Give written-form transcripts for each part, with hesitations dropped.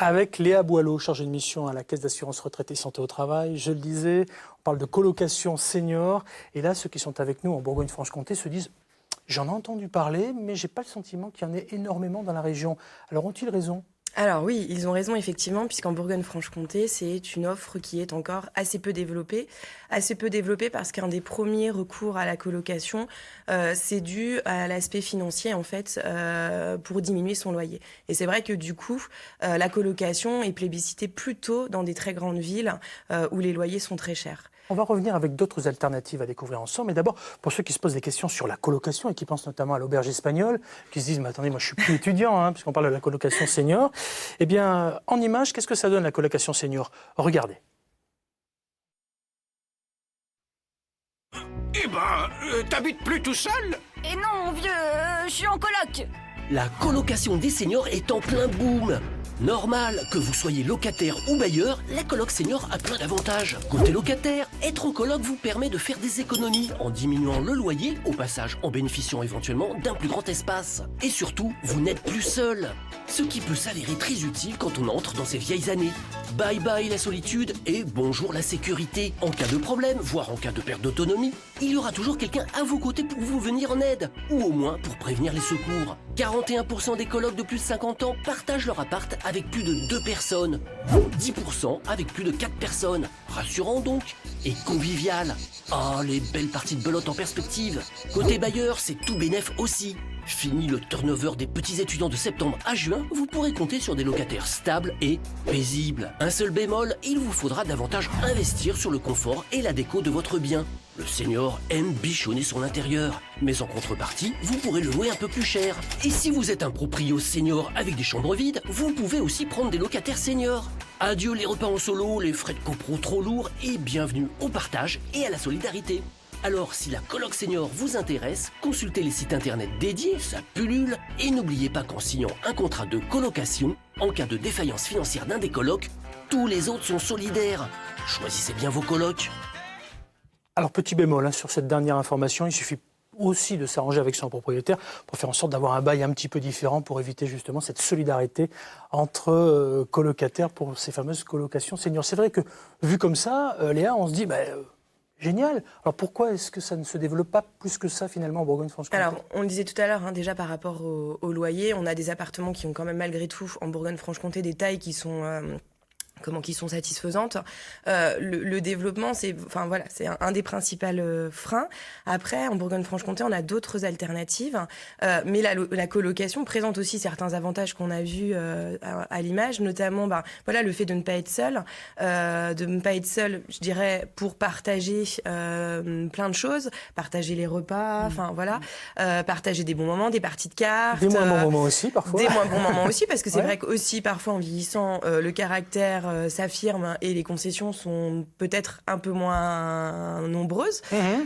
Avec Léa Boileau, chargée de mission à la Caisse d'assurance retraite et santé au travail. Je le disais, on parle de colocation senior. Et là, ceux qui sont avec nous en Bourgogne-Franche-Comté se disent « J'en ai entendu parler, mais je n'ai pas le sentiment qu'il y en ait énormément dans la région. » Alors ont-ils raison ? Alors oui, ils ont raison effectivement, puisqu'en Bourgogne-Franche-Comté, c'est une offre qui est encore assez peu développée parce qu'un des premiers recours à la colocation, c'est dû à l'aspect financier en fait, pour diminuer son loyer. Et c'est vrai que du coup, la colocation est plébiscitée plutôt dans des très grandes villes où les loyers sont très chers. On va revenir avec d'autres alternatives à découvrir ensemble. Mais d'abord, pour ceux qui se posent des questions sur la colocation et qui pensent notamment à l'auberge espagnole, qui se disent « Mais attendez, moi je suis plus étudiant, puisqu'on parle de la colocation senior ». Eh bien, en image, qu'est-ce que ça donne la colocation senior ? Regardez. Eh ben, t'habites plus tout seul ? Et non, vieux, je suis en coloc. La colocation des seniors est en plein boom. Normal, que vous soyez locataire ou bailleur, la coloc senior a plein d'avantages. Côté locataire, être en coloc vous permet de faire des économies en diminuant le loyer, au passage en bénéficiant éventuellement d'un plus grand espace. Et surtout, vous n'êtes plus seul. Ce qui peut s'avérer très utile quand on entre dans ces vieilles années. Bye bye la solitude et bonjour la sécurité. En cas de problème, voire en cas de perte d'autonomie, il y aura toujours quelqu'un à vos côtés pour vous venir en aide, ou au moins pour prévenir les secours. 41% des colocs de plus de 50 ans partagent leur appart avec plus de 2 personnes. 10% avec plus de 4 personnes. Rassurant donc et convivial. Ah, les belles parties de belote en perspective. Côté bailleur, c'est tout bénef aussi. Fini le turnover des petits étudiants de septembre à juin, vous pourrez compter sur des locataires stables et paisibles. Un seul bémol, il vous faudra davantage investir sur le confort et la déco de votre bien. Le senior aime bichonner son intérieur, mais en contrepartie, vous pourrez le louer un peu plus cher. Et si vous êtes un proprio senior avec des chambres vides, vous pouvez aussi prendre des locataires seniors. Adieu les repas en solo, les frais de copro trop lourds et bienvenue au partage et à la solidarité. Alors, si la coloc senior vous intéresse, consultez les sites internet dédiés, ça pullule, et n'oubliez pas qu'en signant un contrat de colocation, en cas de défaillance financière d'un des colocs, tous les autres sont solidaires. Choisissez bien vos colocs. Alors, petit bémol sur cette dernière information, il suffit aussi de s'arranger avec son propriétaire pour faire en sorte d'avoir un bail un petit peu différent pour éviter justement cette solidarité entre colocataires pour ces fameuses colocations seniors. C'est vrai que, vu comme ça, Léa, on se dit... Génial. Alors pourquoi est-ce que ça ne se développe pas plus que ça finalement en Bourgogne-Franche-Comté ? Alors on le disait tout à l'heure, déjà par rapport au loyer, on a des appartements qui ont quand même malgré tout en Bourgogne-Franche-Comté des tailles qui sont... qui sont satisfaisantes. Le développement, c'est un des principaux freins. Après, en Bourgogne-Franche-Comté, on a d'autres alternatives, mais la colocation présente aussi certains avantages qu'on a vus à l'image, notamment le fait de ne pas être seul, je dirais, pour partager plein de choses, partager les repas, partager des bons moments, des parties de cartes. Des moins bons moments aussi, parfois. Des moins bons moments aussi, parce que c'est vrai qu'aussi, parfois, en vieillissant, le caractère s'affirme et les concessions sont peut-être un peu moins nombreuses.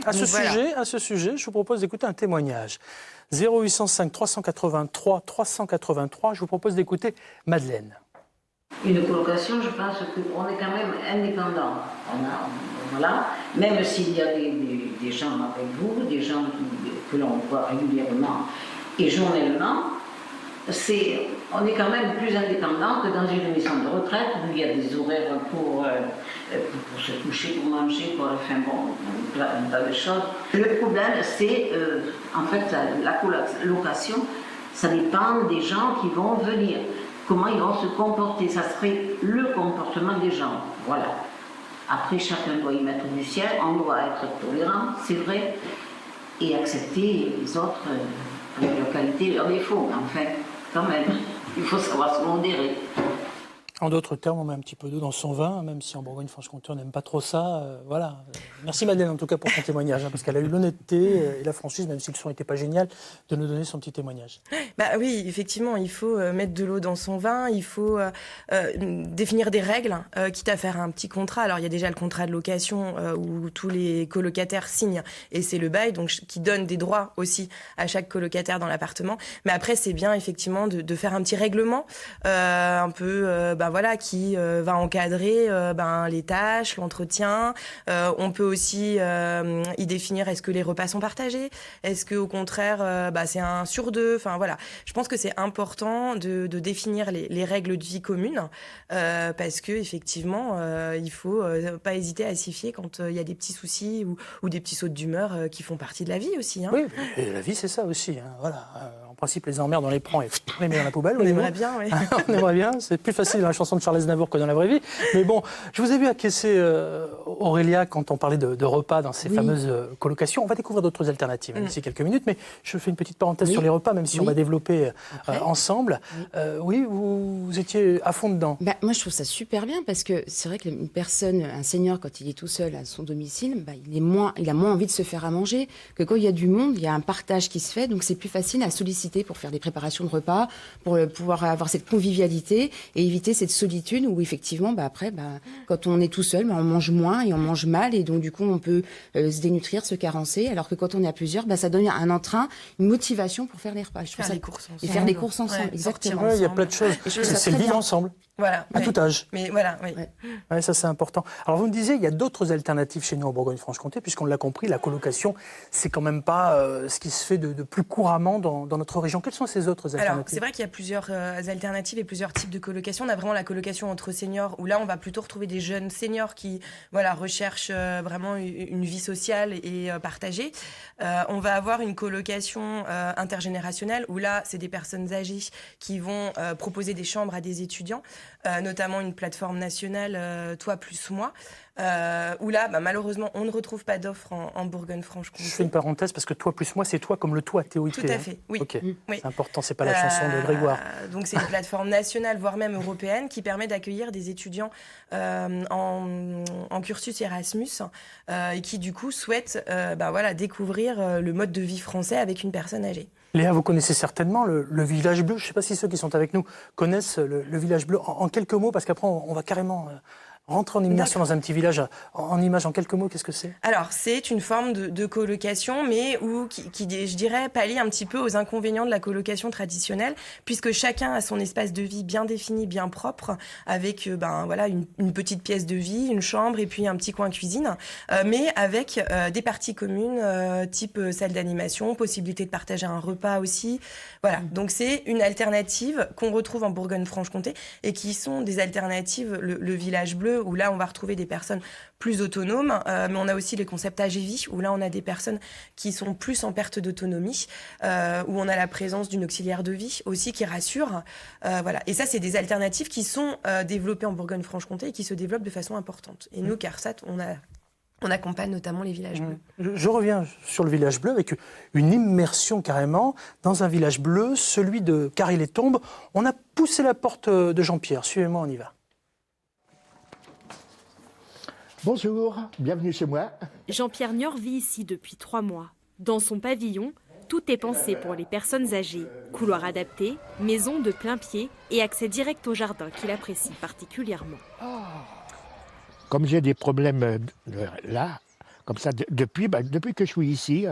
À ce sujet, je vous propose d'écouter un témoignage. 0805 383 383, je vous propose d'écouter Madeleine. Une colocation, je pense qu'on est quand même indépendant. Même s'il y a des gens avec vous, des gens que l'on voit régulièrement et journellement, on est quand même plus indépendant que dans une maison de retraite où il y a des horaires pour se coucher, pour manger, pour faire un tas de choses. Le problème, c'est en fait la colocation, ça dépend des gens qui vont venir, comment ils vont se comporter. Ça serait le comportement des gens. Voilà. Après, chacun doit y mettre du sien, on doit être tolérant, c'est vrai, et accepter les autres pour leur qualité et leurs défauts. Enfin, quand même, il faut savoir se modérer. En d'autres termes, on met un petit peu d'eau dans son vin, même si en Bourgogne-Franche-Comté, on n'aime pas trop ça. Voilà. Merci Madeleine, en tout cas, pour ton témoignage, parce qu'elle a eu l'honnêteté et la franchise, même si le son n'était pas génial, de nous donner son petit témoignage. Oui, effectivement, il faut mettre de l'eau dans son vin, il faut définir des règles, quitte à faire un petit contrat. Alors, il y a déjà le contrat de location où tous les colocataires signent, et c'est le bail, donc qui donne des droits aussi à chaque colocataire dans l'appartement. Mais après, c'est bien, effectivement, de faire un petit règlement, un peu qui va encadrer les tâches, l'entretien. On peut aussi y définir est-ce que les repas sont partagés, est-ce que au contraire c'est un sur deux. Enfin voilà, je pense que c'est important de définir les règles de vie communes parce que effectivement il faut pas hésiter à s'y fier quand il y a des petits soucis ou des petits sauts d'humeur qui font partie de la vie aussi. Hein. Oui, et la vie c'est ça aussi. Hein. Voilà. En principe, les emmerdes, on les prend et on les met dans la poubelle. On aimerait bien, oui. On aimerait bien. C'est plus facile dans la chanson de Charles Aznavour que dans la vraie vie. Mais bon, je vous ai vu acquiescer, Aurélia, quand on parlait de repas dans ces fameuses colocations. On va découvrir d'autres alternatives d'ici quelques minutes. Mais je fais une petite parenthèse sur les repas, même si on va développer ensemble. Oui, vous étiez à fond dedans. Moi, je trouve ça super bien parce que c'est vrai qu'une personne, un senior, quand il est tout seul à son domicile, il a moins envie de se faire à manger que quand il y a du monde, il y a un partage qui se fait. Donc, c'est plus facile à solliciter pour faire des préparations de repas, pour pouvoir avoir cette convivialité et éviter cette solitude où effectivement, quand on est tout seul, on mange moins et on mange mal et donc du coup on peut se dénutrir, se carencer, alors que quand on est à plusieurs, ça donne un entrain, une motivation pour faire les repas. Faire les courses ensemble. Et faire les courses ensemble, exactement. Il y a plein de choses. C'est le vivre ensemble. Voilà. À tout âge. Mais voilà, oui. Ouais, ça c'est important. Alors vous me disiez, il y a d'autres alternatives chez nous en Bourgogne-Franche-Comté, puisqu'on l'a compris, la colocation, c'est quand même pas ce qui se fait de plus couramment dans notre région. Quelles sont ces autres alternatives ? Alors c'est vrai qu'il y a plusieurs alternatives et plusieurs types de colocation. On a vraiment la colocation entre seniors, où là on va plutôt retrouver des jeunes seniors qui recherchent vraiment une vie sociale et partagée. On va avoir une colocation intergénérationnelle, où là c'est des personnes âgées qui vont proposer des chambres à des étudiants. Notamment une plateforme nationale Toi plus moi, où là, malheureusement, on ne retrouve pas d'offres en Bourgogne-Franche-Comté. Je fais une parenthèse parce que Toi plus moi, c'est toi comme le toi TOIT. Tout à fait, oui. Okay. Oui. C'est important, c'est pas la chanson de Grégoire. Donc c'est une plateforme nationale, voire même européenne, qui permet d'accueillir des étudiants en cursus Erasmus et qui du coup souhaitent découvrir le mode de vie français avec une personne âgée. Léa, vous connaissez certainement le Village Bleu. Je ne sais pas si ceux qui sont avec nous connaissent le Village Bleu. En quelques mots, parce qu'après, on va carrément rentrer en immersion dans un petit village. En images, en quelques mots, qu'est-ce que c'est ? Alors, c'est une forme de colocation, mais qui, je dirais, pallie un petit peu aux inconvénients de la colocation traditionnelle, puisque chacun a son espace de vie bien défini, bien propre, avec une petite pièce de vie, une chambre et puis un petit coin cuisine, mais avec des parties communes, type salle d'animation, possibilité de partager un repas aussi. Voilà, donc c'est une alternative qu'on retrouve en Bourgogne-Franche-Comté et qui sont des alternatives, le Village Bleu, où là, on va retrouver des personnes plus autonomes, mais on a aussi les concepts âge et vie, où là, on a des personnes qui sont plus en perte d'autonomie, où on a la présence d'une auxiliaire de vie aussi qui rassure. Voilà. Et ça, c'est des alternatives qui sont développées en Bourgogne-Franche-Comté et qui se développent de façon importante. Et nous, CARSAT, on accompagne notamment les villages bleus. Je reviens sur le Village Bleu avec une immersion carrément dans un village bleu, celui de Carré-les-Tombes. On a poussé la porte de Jean-Pierre. Suivez-moi, on y va. Bonjour, bienvenue chez moi. Jean-Pierre Niort vit ici depuis 3 mois. Dans son pavillon, tout est pensé pour les personnes âgées. Couloir adapté, maison de plein pied et accès direct au jardin qu'il apprécie particulièrement. Comme j'ai des problèmes là, comme ça, depuis que je suis ici,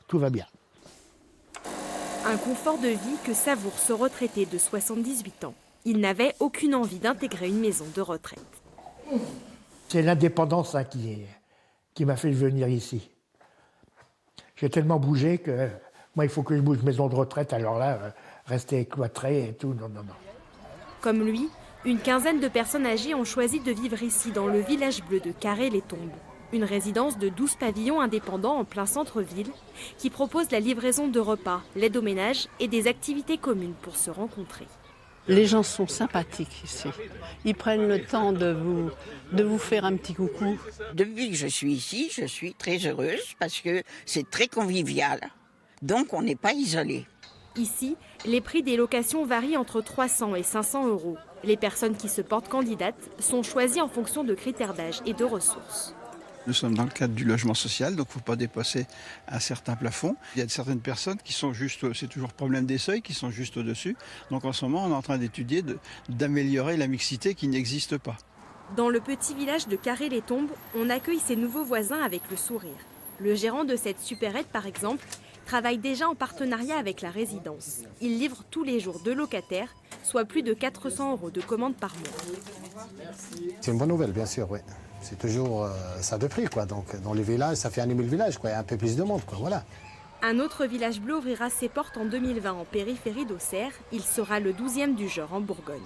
tout va bien. Un confort de vie que savoure ce retraité de 78 ans. Il n'avait aucune envie d'intégrer une maison de retraite. C'est l'indépendance qui m'a fait venir ici. J'ai tellement bougé que moi, il faut que je bouge maison de retraite. Alors là, rester cloîtré et tout, non. Comme lui, une quinzaine de personnes âgées ont choisi de vivre ici dans le Village Bleu de Carré-les-Tombes. Une résidence de 12 pavillons indépendants en plein centre-ville qui propose la livraison de repas, l'aide au ménage et des activités communes pour se rencontrer. Les gens sont sympathiques ici. Ils prennent le temps de vous faire un petit coucou. Depuis que je suis ici, je suis très heureuse parce que c'est très convivial. Donc on n'est pas isolé. Ici, les prix des locations varient entre 300 et 500 euros. Les personnes qui se portent candidates sont choisies en fonction de critères d'âge et de ressources. Nous sommes dans le cadre du logement social, donc il ne faut pas dépasser un certain plafond. Il y a certaines personnes qui sont juste, c'est toujours le problème des seuils, qui sont juste au-dessus. Donc en ce moment, on est en train d'étudier d'améliorer la mixité qui n'existe pas. Dans le petit village de Carré-les-Tombes, on accueille ses nouveaux voisins avec le sourire. Le gérant de cette supérette, par exemple, travaille déjà en partenariat avec la résidence. Il livre tous les jours 2 locataires soit plus de 400 € de commande par mois. C'est une bonne nouvelle, bien sûr, oui. C'est toujours ça de prix, quoi. Donc, dans les villages, ça fait animer le village, quoi. Il y a un peu plus de monde, quoi. Voilà. Un autre village bleu ouvrira ses portes en 2020 en périphérie d'Auxerre. Il sera le 12e du genre en Bourgogne.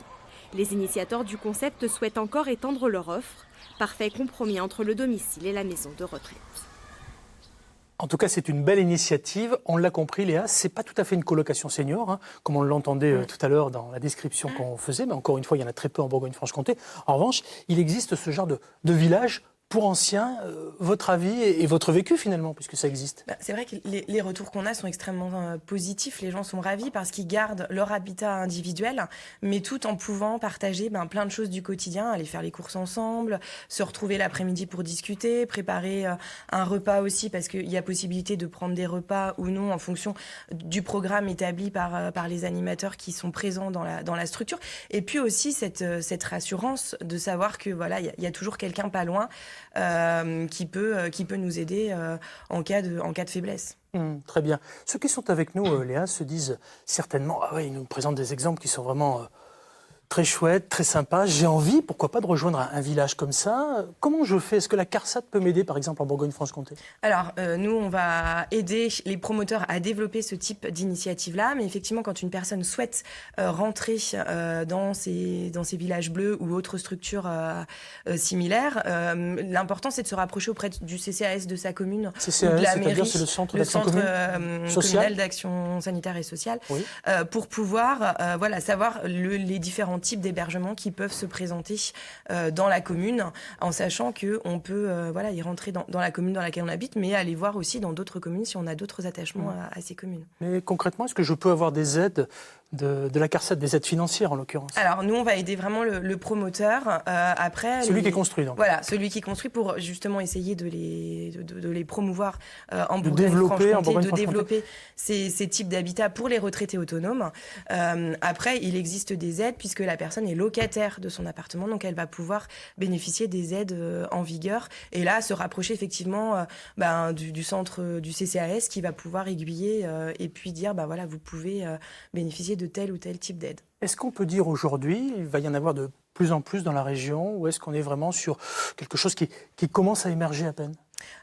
Les initiateurs du concept souhaitent encore étendre leur offre. Parfait compromis entre le domicile et la maison de retraite. En tout cas, c'est une belle initiative. On l'a compris, Léa, c'est pas tout à fait une colocation senior, hein, comme on l'entendait tout à l'heure dans la description qu'on faisait, mais encore une fois, il y en a très peu en Bourgogne-Franche-Comté. En revanche, il existe ce genre de village pour anciens. Votre avis et votre vécu, finalement, puisque ça existe? C'est vrai que les retours qu'on a sont extrêmement positifs. Les gens sont ravis parce qu'ils gardent leur habitat individuel, mais tout en pouvant partager plein de choses du quotidien, aller faire les courses ensemble, se retrouver l'après-midi pour discuter, préparer un repas aussi, parce qu'il y a possibilité de prendre des repas ou non en fonction du programme établi par les animateurs qui sont présents dans la structure. Et puis aussi cette rassurance de savoir que voilà, il y a toujours quelqu'un pas loin qui peut nous aider en cas de faiblesse. Très bien. Ceux qui sont avec nous, Léa, se disent certainement, ah ouais, ils nous présentent des exemples qui sont vraiment très chouettes, très sympas. J'ai envie, pourquoi pas, de rejoindre un village comme ça. Comment je fais? Est-ce que la CARSAT peut m'aider, par exemple, en Bourgogne-Franche-Comté? Alors, nous, on va aider les promoteurs à développer ce type d'initiative-là. Mais effectivement, quand une personne souhaite rentrer dans ces villages bleus ou autres structures similaires, l'important, c'est de se rapprocher auprès du CCAS de sa commune, CCAS, ou de la mairie, c'est le centre d'action communal d'action sanitaire et sociale, oui. Pour pouvoir savoir les différents types d'hébergements qui peuvent se présenter dans la commune, en sachant qu'on peut y rentrer dans la commune dans laquelle on habite, mais aller voir aussi dans d'autres communes si on a d'autres attachements à ces communes. Mais concrètement, est-ce que je peux avoir des aides de la CARSAT, des aides financières en l'occurrence? Alors nous, on va aider vraiment le promoteur. Après, celui qui construit, donc. Voilà, celui qui construit pour justement essayer de les promouvoir en Bourgogne-Franche-Comté, de développer ces types d'habitats pour les retraités autonomes. Après, il existe des aides puisque la personne est locataire de son appartement, donc elle va pouvoir bénéficier des aides en vigueur. Et là, se rapprocher effectivement du centre du CCAS qui va pouvoir aiguiller et puis dire, vous pouvez bénéficier de tel ou tel type d'aide. Est-ce qu'on peut dire aujourd'hui, il va y en avoir de plus en plus dans la région, ou est-ce qu'on est vraiment sur quelque chose qui commence à émerger à peine?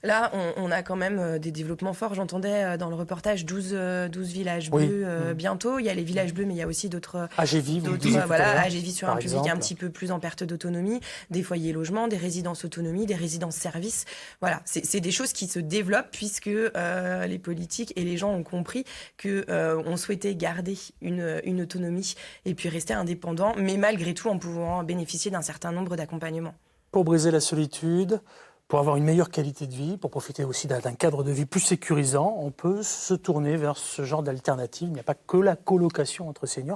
Là, on a quand même des développements forts. J'entendais dans le reportage 12 villages bleus bientôt. Il y a les villages bleus, mais il y a aussi d'autres... AGV, AGV sur un public un petit peu plus en perte d'autonomie, des foyers logements, des résidences autonomie, des résidences services. Voilà, c'est des choses qui se développent puisque les politiques et les gens ont compris qu'on souhaitait garder une autonomie et puis rester indépendant, mais malgré tout en pouvant bénéficier d'un certain nombre d'accompagnements. Pour briser la solitude, pour avoir une meilleure qualité de vie, pour profiter aussi d'un cadre de vie plus sécurisant, on peut se tourner vers ce genre d'alternative. Il n'y a pas que la colocation entre seniors.